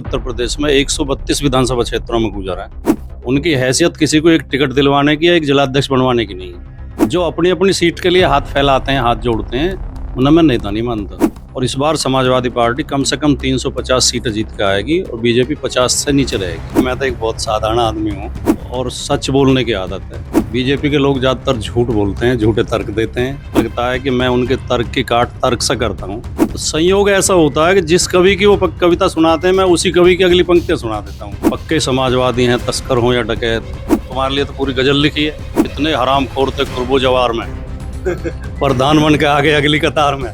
उत्तर प्रदेश में 132 विधानसभा क्षेत्रों में गुजरा है। उनकी हैसियत किसी को एक टिकट दिलवाने की या एक जिलाध्यक्ष बनवाने की नहीं है। जो अपनी अपनी सीट के लिए हाथ फैलाते हैं, हाथ जोड़ते हैं, उन्हें मैं नेता नहीं मानता। और इस बार समाजवादी पार्टी कम से कम 350 सीटें जीत के आएगी और बीजेपी 50 से नीचे रहेगी। मैं तो एक बहुत साधारण आदमी हूँ और सच बोलने की आदत है। बीजेपी के लोग ज़्यादातर झूठ बोलते हैं, झूठे तर्क देते हैं। लगता है कि मैं उनके तर्क की काट तर्क से करता हूँ। तो संयोग ऐसा होता है कि जिस कवि की वो कविता सुनाते हैं, मैं उसी कवि की अगली पंक्तियाँ सुना देता हूँ। पक्के समाजवादी हैं, तस्कर हों या डकैत, तुम्हारे लिए तो पूरी गजल लिखी है। इतने हराम खोर थे कुर्बो जवार में, प्रधान बन के आगे अगली कतार में।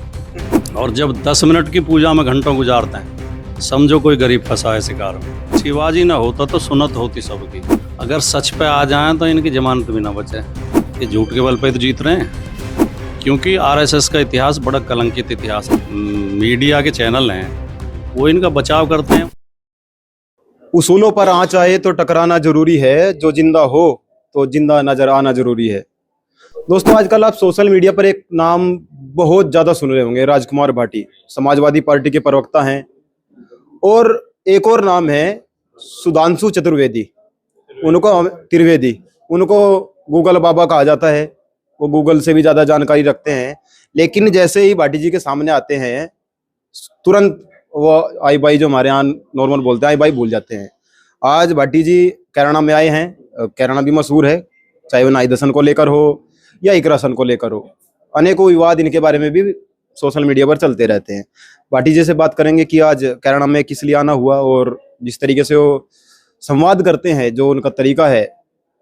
और जब 10 मिनट की पूजा में घंटों गुजारते हैं, समझो कोई गरीब फंसा है शिकार में। शिवाजी ना होता तो सुनत होती सबकी। अगर सच पे आ जाएं तो इनकी जमानत भी ना बचे। ये झूठ के बल पे तो जीत रहे हैं, क्योंकि आरएसएस का इतिहास बड़ा कलंकित इतिहास है। मीडिया के चैनल हैं, वो इनका बचाव करते हैं। उसूलों पर आँच आए तो टकराना जरूरी है, जो जिंदा हो तो जिंदा नजर आना जरूरी है। दोस्तों, आजकल आप सोशल मीडिया पर एक नाम बहुत ज्यादा सुन रहे होंगे, राजकुमार भाटी। समाजवादी पार्टी के प्रवक्ता हैं। और एक और नाम है सुधांशु चतुर्वेदी, उनको त्रिवेदी, उनको गूगल बाबा कहा जाता है। वो गूगल से भी ज्यादा जानकारी रखते हैं। लेकिन जैसे ही भाटी जी के सामने आते हैं, तुरंत वो आई बाई, जो हमारे यहाँ नॉर्मल बोलते हैं, आई बाई भूल जाते हैं। आज भाटी जी कैराना में आए हैं। कैराना भी मशहूर है, चाहे वो नाई दर्शन को लेकर हो या इकरासन को लेकर हो। अनेकों विवाद इनके बारे में भी सोशल मीडिया पर चलते रहते हैं। भाटी जी से बात करेंगे कि आज कैराना में किस लिए आना हुआ और जिस तरीके से वो संवाद करते हैं, जो उनका तरीका है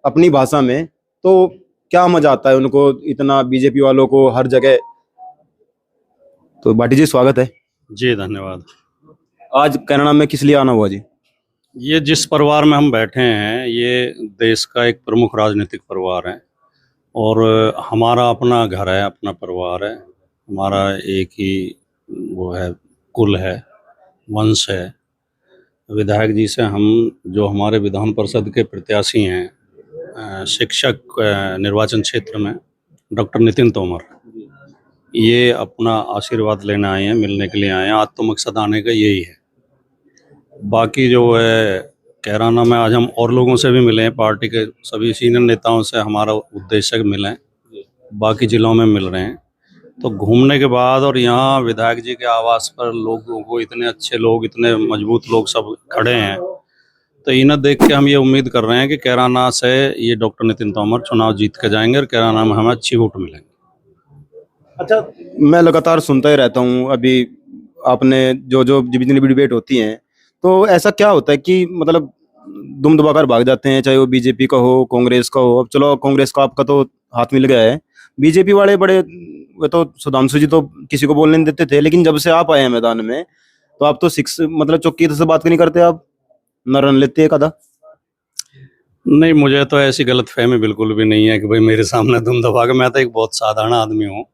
अपनी भाषा में, तो क्या मजा आता है उनको, इतना बीजेपी वालों को हर जगह। तो भाटी जी, स्वागत है जी, धन्यवाद। आज कैराना में किस लिए आना हुआ जी? ये जिस परिवार में हम बैठे हैं, ये देश का एक प्रमुख राजनीतिक परिवार है और हमारा अपना घर है, अपना परिवार है। हमारा एक ही वो है, कुल है, वंश है। विधायक जी से हम, जो हमारे विधान परिषद के प्रत्याशी हैं, शिक्षक निर्वाचन क्षेत्र में, डॉक्टर नितिन तोमर, ये अपना आशीर्वाद लेने आए हैं, मिलने के लिए आए हैं। आज तो मकसद आने का यही है। बाकी जो है, कैराना में आज हम और लोगों से भी मिले हैं, पार्टी के सभी सीनियर नेताओं से हमारा उद्देश्य मिले, बाकी जिलों में मिल रहे हैं। तो घूमने के बाद और यहाँ विधायक जी के आवास पर लोगों को, इतने अच्छे लोग, इतने मजबूत लोग सब खड़े हैं, तो इन्हें देख के हम ये उम्मीद कर रहे हैं कि कैराना से ये डॉक्टर नितिन तोमर चुनाव जीत के जाएंगे और कैराना में हमें अच्छी वोट मिलेंगे। अच्छा, मैं लगातार सुनता ही रहता हूँ। अभी आपने जो जितनी भी डिबेट होती हैं, तो ऐसा क्या होता है कि मतलब दुम दबाकर भाग जाते हैं, चाहे वो बीजेपी का हो, कांग्रेस का हो। अब चलो, कांग्रेस का आपका तो हाथ मिल गया है। बीजेपी वाले बड़े, वे तो सुधांशु जी तो किसी को बोलने नहीं देते थे, लेकिन जब से आप आए हैं मैदान में, तो आप तो मतलब चौकी से बात नहीं करते, आप न रन लेते एक आधा। नहीं, मुझे तो ऐसी गलत फहमी बिल्कुल भी नहीं है कि भाई मेरे सामने दुम दबा के। मैं तो एक बहुत साधारण आदमी हूँ।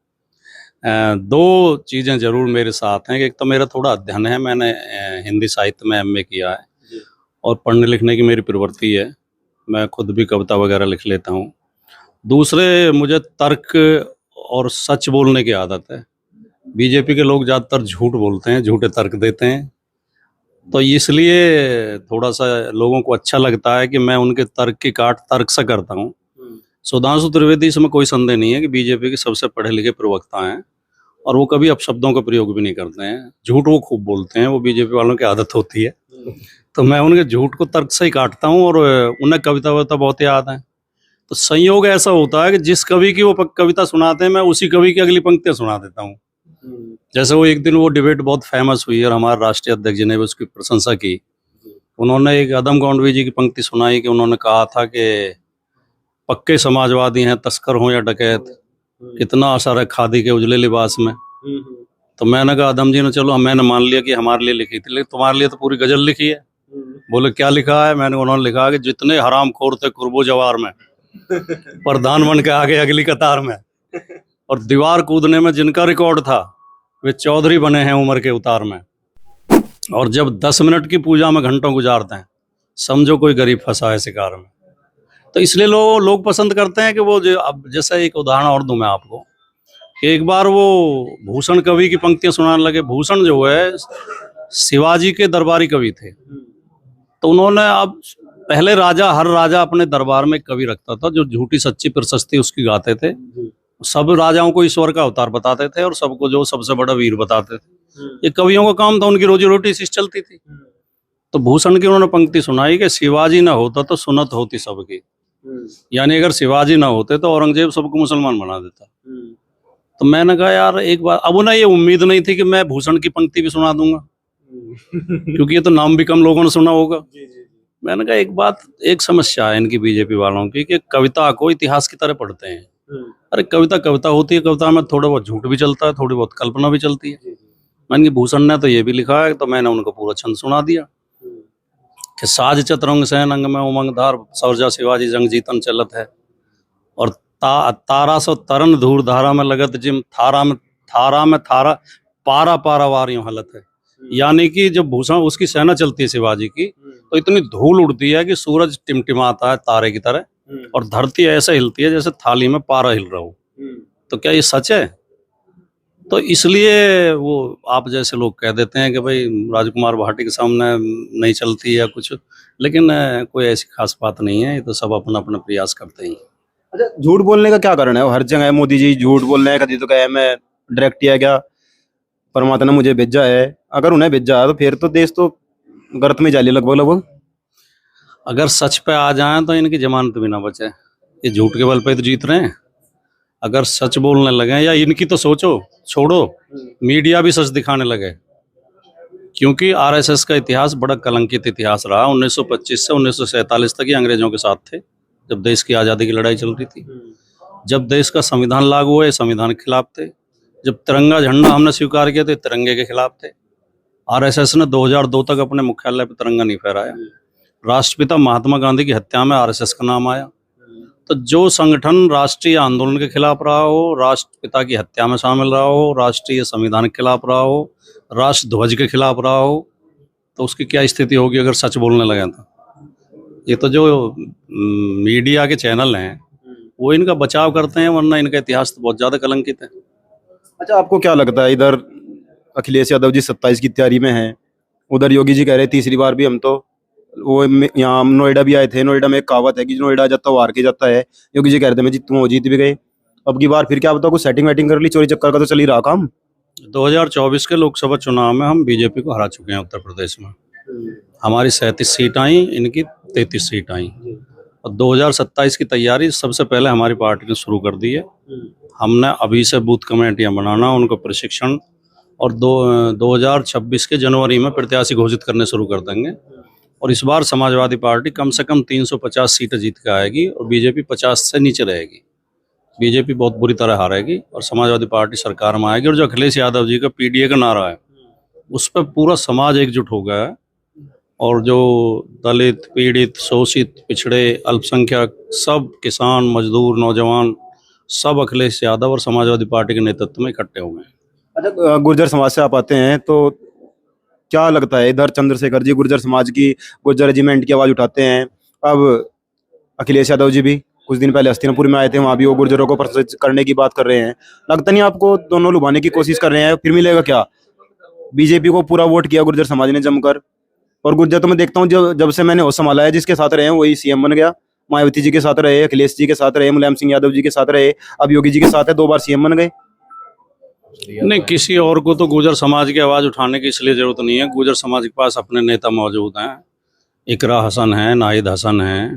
दो चीज़ें ज़रूर मेरे साथ हैं कि एक तो मेरा थोड़ा अध्ययन है, मैंने हिंदी साहित्य में एमए किया है और पढ़ने लिखने की मेरी प्रवृत्ति है। मैं खुद भी कविता वगैरह लिख लेता हूँ। दूसरे, मुझे तर्क और सच बोलने की आदत है। बीजेपी के लोग ज़्यादातर झूठ बोलते हैं, झूठे तर्क देते हैं, तो इसलिए थोड़ा सा लोगों को अच्छा लगता है कि मैं उनके तर्क की काट तर्क से करता हूँ। सुधांशु त्रिवेदी, इसमें कोई संदेह नहीं है कि बीजेपी के सबसे पढ़े लिखे प्रवक्ता हैं और वो कभी अपशब्दों का प्रयोग भी नहीं करते हैं। झूठ वो खूब बोलते हैं, वो बीजेपी वालों की आदत होती है। तो मैं उनके झूठ को तर्क से ही काटता हूँ और उन्हें कविता वविता बहुत याद है। तो संयोग ऐसा होता है कि जिस कवि की वो कविता सुनाते हैं, मैं उसी कवि की अगली पंक्तियाँ सुना देता हूँ। जैसे वो एक दिन वो डिबेट बहुत फेमस हुई और हमारे राष्ट्रीय अध्यक्ष जी ने भी उसकी प्रशंसा की। उन्होंने एक अदम गौंडवी जी की पंक्ति सुनाई कि उन्होंने कहा था कि पक्के समाजवादी हैं, तस्कर हों या डकैत, कितना असर है खादी के उजले लिबास में। तो मैंने कहा अदम जी ने, चलो मैंने मान लिया कि हमारे लिए लिखी थी, लेकिन तुम्हारे लिए तो पूरी गजल लिखी है। बोले क्या लिखा है? उन्होंने लिखा कि जितने हराम खोर थे कुर्बो जवार में, प्रधान बन के आगे अगली कतार में, और दीवार कूदने में जिनका रिकॉर्ड था, वे चौधरी बने हैं उम्र के उतार में। और जब 10 मिनट की पूजा में घंटों गुजारते हैं, समझो कोई गरीब फंसा है शिकार में। तो इसलिए लोग पसंद करते हैं कि वो, जो अब जैसे एक उदाहरण और दूं मैं आपको, कि एक बार वो भूषण कवि की पंक्तियां सुनाने लगे। भूषण जो है शिवाजी के दरबारी कवि थे, तो उन्होंने अब पहले राजा, हर राजा अपने दरबार में एक कवि रखता था जो झूठी सच्ची प्रशस्ति उसकी गाते थे। सब राजाओं को ईश्वर का अवतार बताते थे और सबको जो सबसे बड़ा वीर बताते थे। ये कवियों का काम था, उनकी रोजी रोटी इसी से चलती थी। तो भूषण की उन्होंने पंक्ति सुनाई कि शिवाजी ना होता तो सुनत होती सबकी, यानी अगर शिवाजी ना होते तो औरंगजेब सबको मुसलमान बना देता। तो मैंने कहा यार एक बार, अब उन्हें ये उम्मीद नहीं थी कि मैं भूषण की पंक्ति भी सुना दूंगा क्योंकि ये तो नाम भी कम लोगों ने सुना होगा। मैंने कहा एक बात, एक समस्या है इनकी बीजेपी वालों की कि कविता को इतिहास की तरह पढ़ते हैं। अरे कविता कविता होती है, कविता में थोड़ा बहुत झूठ भी चलता है, थोड़ी बहुत कल्पना भी चलती है। मैंने कहा भूषण ने तो ये भी लिखा है, तो मैंने उनको पूरा छंद सुना दिया कि साज चतुरंग सैन अंग में उमंगधार, सौरजा शिवाजी जंग जीतन चलत है, और तारा सो तरन धूर धारा में लगत जिम, थारा में थारा पारा पारा वारियों हालत है। यानी कि जब भूषण उसकी सेना चलती है शिवाजी की, तो इतनी धूल उड़ती है कि सूरज टिमटिमाता है तारे की तरह, और धरती ऐसे हिलती है जैसे थाली में पारा हिल रहा हो। तो क्या ये सच है? तो इसलिए वो आप जैसे लोग कह देते हैं कि भाई राजकुमार भाटी के सामने नहीं चलती या कुछ, लेकिन कोई ऐसी खास बात नहीं है, ये तो सब अपना अपना प्रयास करते ही। अच्छा, झूठ बोलने का क्या कारण है? हर जगह मोदी जी झूठ बोल रहे हैं, कभी तो कहे मैं डायरेक्ट किया गया, परमात्मा ने मुझे भेजा है। अगर उन्हें भेजा है तो फिर तो देश तो गर्त में जाली लगभग लगभग। अगर सच पे आ जाए तो इनकी जमानत भी ना बचे। ये झूठ के बल पे तो जीत रहे हैं। अगर सच बोलने लगे, या इनकी तो सोचो, छोड़ो मीडिया भी सच दिखाने लगे, क्योंकि आरएसएस का इतिहास बड़ा कलंकित इतिहास रहा। 1925 से 1947 तक ये अंग्रेजों के साथ थे, जब देश की आज़ादी की लड़ाई चल रही थी। जब देश का संविधान लागू हुआ, संविधान के खिलाफ थे। जब तिरंगा झंडा हमने स्वीकार किया तो तिरंगे के खिलाफ थे। आरएसएस ने 2002 तक अपने मुख्यालय पर तिरंगा नहीं फहराया। राष्ट्रपिता महात्मा गांधी की हत्या में आरएसएस का नाम आया। तो जो संगठन राष्ट्रीय आंदोलन के खिलाफ रहा हो, राष्ट्रपिता की हत्या में शामिल रहा हो, राष्ट्रीय संविधान के खिलाफ रहा हो, राष्ट्र ध्वज के खिलाफ रहा हो, तो उसकी क्या स्थिति होगी अगर सच बोलने लगे तो? ये तो जो मीडिया के चैनल हैं वो इनका बचाव करते हैं, वरना इनका इतिहास तो बहुत ज्यादा कलंकित है। अच्छा, आपको क्या लगता है, इधर अखिलेश यादव जी 27 की तैयारी में हैं, उधर योगी जी कह रहे तीसरी बार भी हम तो, वो यहाँ नोएडा भी आए थे। नोएडा में एक कहावत है कि नोएडा जाता वो हार के जाता है। योगी जी कह रहे थे मैं जीतूंगा, वो जीत भी गए। अब की बार फिर क्या बताओ, कुछ सेटिंग वेटिंग कर ली? चोरी चक्कर का तो चल ही रहा काम। 2024 के लोकसभा चुनाव में हम बीजेपी को हरा चुके हैं उत्तर प्रदेश में। हमारी 37 सीट आई, इनकी 33 सीट आई। और 2027 की तैयारी सबसे पहले हमारी पार्टी ने शुरू कर दी है। हमने अभी से बूथ कमेटियां बनाना, उनको प्रशिक्षण, और 2026 के जनवरी में प्रत्याशी घोषित करने शुरू कर देंगे। और इस बार समाजवादी पार्टी कम से कम 350 सीटें जीत के आएगी और बीजेपी 50 से नीचे रहेगी। बीजेपी बहुत बुरी तरह हारेगी और समाजवादी पार्टी सरकार में आएगी। और जो अखिलेश यादव जी का पीडीए का नारा है, उस पर पूरा समाज एकजुट हो गया है। और जो दलित, पीड़ित, शोषित, पिछड़े, अल्पसंख्यक, सब किसान, मजदूर, नौजवान, सब अखिलेश यादव और समाजवादी पार्टी के नेतृत्व में इकट्ठे हो गए हैं। अच्छा, गुर्जर समाज से आप आते हैं, तो क्या लगता है, इधर चंद्रशेखर जी गुर्जर समाज की, गुर्जर रेजिमेंट की आवाज उठाते हैं। अब अखिलेश यादव जी भी कुछ दिन पहले हस्तिनापुर में आए थे, वहां भी वो गुर्जरों को प्रशिक्षित करने की बात कर रहे हैं। लगता नहीं आपको दोनों लुभाने की कोशिश कर रहे हैं? फिर मिलेगा क्या? बीजेपी को पूरा वोट किया गुर्जर समाज ने जमकर, और गुर्जर तो मैं देखता हूँ जब से मैंने होश संभाला है, जिसके साथ रहे हैं वही सीएम बन गया। मायावती जी के साथ रहे, अखिलेश जी के साथ रहे, मुलायम सिंह यादव जी के साथ रहे, अब योगी जी के साथ है, 2 बार सीएम बन गए। नहीं, किसी और को तो गुर्जर समाज की आवाज उठाने की इसलिए जरूरत नहीं है। गुर्जर समाज के पास अपने नेता मौजूद हैं। इकरा हसन है, नाहिद हसन है,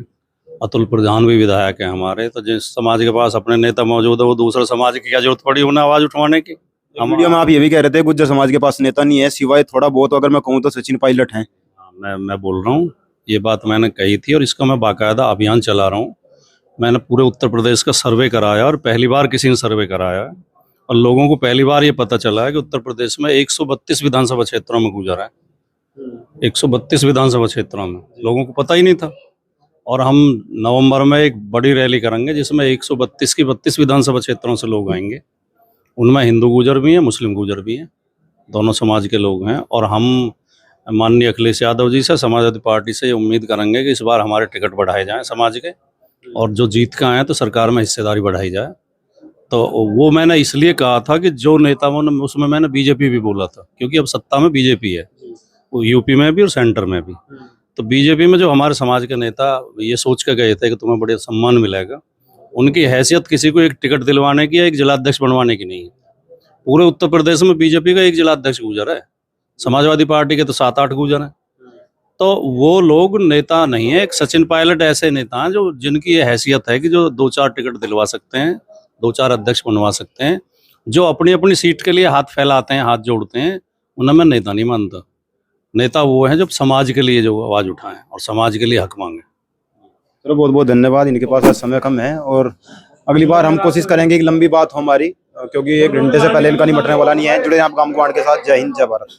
अतुल प्रधान भी विधायक है हमारे। तो जिस समाज के पास अपने नेता मौजूद है, वो दूसरे समाज की क्या जरूरत पड़ी उन्हें आवाज उठवाने की? वीडियो में आप ये भी कह रहे थे गुर्जर समाज के पास नेता नहीं है, सिवाय थोड़ा बहुत अगर मैं कहूँ तो सचिन पायलट हैं। मैं बोल रहा हूँ, ये बात मैंने कही थी और इसका मैं बाकायदा अभियान चला रहा हूँ। मैंने पूरे उत्तर प्रदेश का सर्वे कराया और पहली बार किसी ने सर्वे कराया है, और लोगों को पहली बार ये पता चला है कि उत्तर प्रदेश में 132 विधानसभा क्षेत्रों में गुजरा है। 132 विधानसभा क्षेत्रों में लोगों को पता ही नहीं था। और हम नवंबर में एक बड़ी रैली करेंगे जिसमें 132 की 32 विधानसभा क्षेत्रों से लोग आएंगे। उनमें हिंदू गुर्जर भी हैं, मुस्लिम गुर्जर भी हैं, दोनों समाज के लोग हैं। और हम माननीय अखिलेश यादव जी से, समाजवादी पार्टी से ये उम्मीद करेंगे कि इस बार हमारे टिकट बढ़ाए जाएं समाज के, और जो जीत के आए तो सरकार में हिस्सेदारी बढ़ाई जाए। तो वो मैंने इसलिए कहा था कि जो नेता उसमें मैंने बीजेपी भी बोला था, क्योंकि अब सत्ता में बीजेपी है। यूपी में भी और सेंटर में भी। तो बीजेपी में जो हमारे समाज के नेता ये सोच के गए थे कि तुम्हें बड़े सम्मान मिलेगा, उनकी हैसियत किसी को एक टिकट दिलवाने की या एक जिलाध्यक्ष बनवाने की नहीं है। पूरे उत्तर प्रदेश में बीजेपी का एक जिलाध्यक्ष गुजर है, समाजवादी पार्टी के तो 7-8 गुजर हैं। तो वो लोग नेता नहीं है। एक सचिन पायलट ऐसे नेता हैं जो जिनकी ये हैसियत है कि जो 2-4 टिकट दिलवा सकते हैं, 2-4 अध्यक्ष बनवा सकते हैं, जो अपनी अपनी सीट के लिए हाथ फैलाते हैं, हाथ जोड़ते हैं, उन्हें मैं नेता नहीं मानता। नेता वो हैं जो समाज के लिए जो आवाज उठाएं और समाज के लिए हक मांगे। चलो बहुत बहुत धन्यवाद। इनके पास आज समय कम है और अगली बार हम कोशिश करेंगे कि लंबी बात हो हमारी, क्योंकि 1 घंटे से पहले इनका निपटने वाला नहीं है। जुड़े आप गांव के साथ। जय हिंद, जय भारत।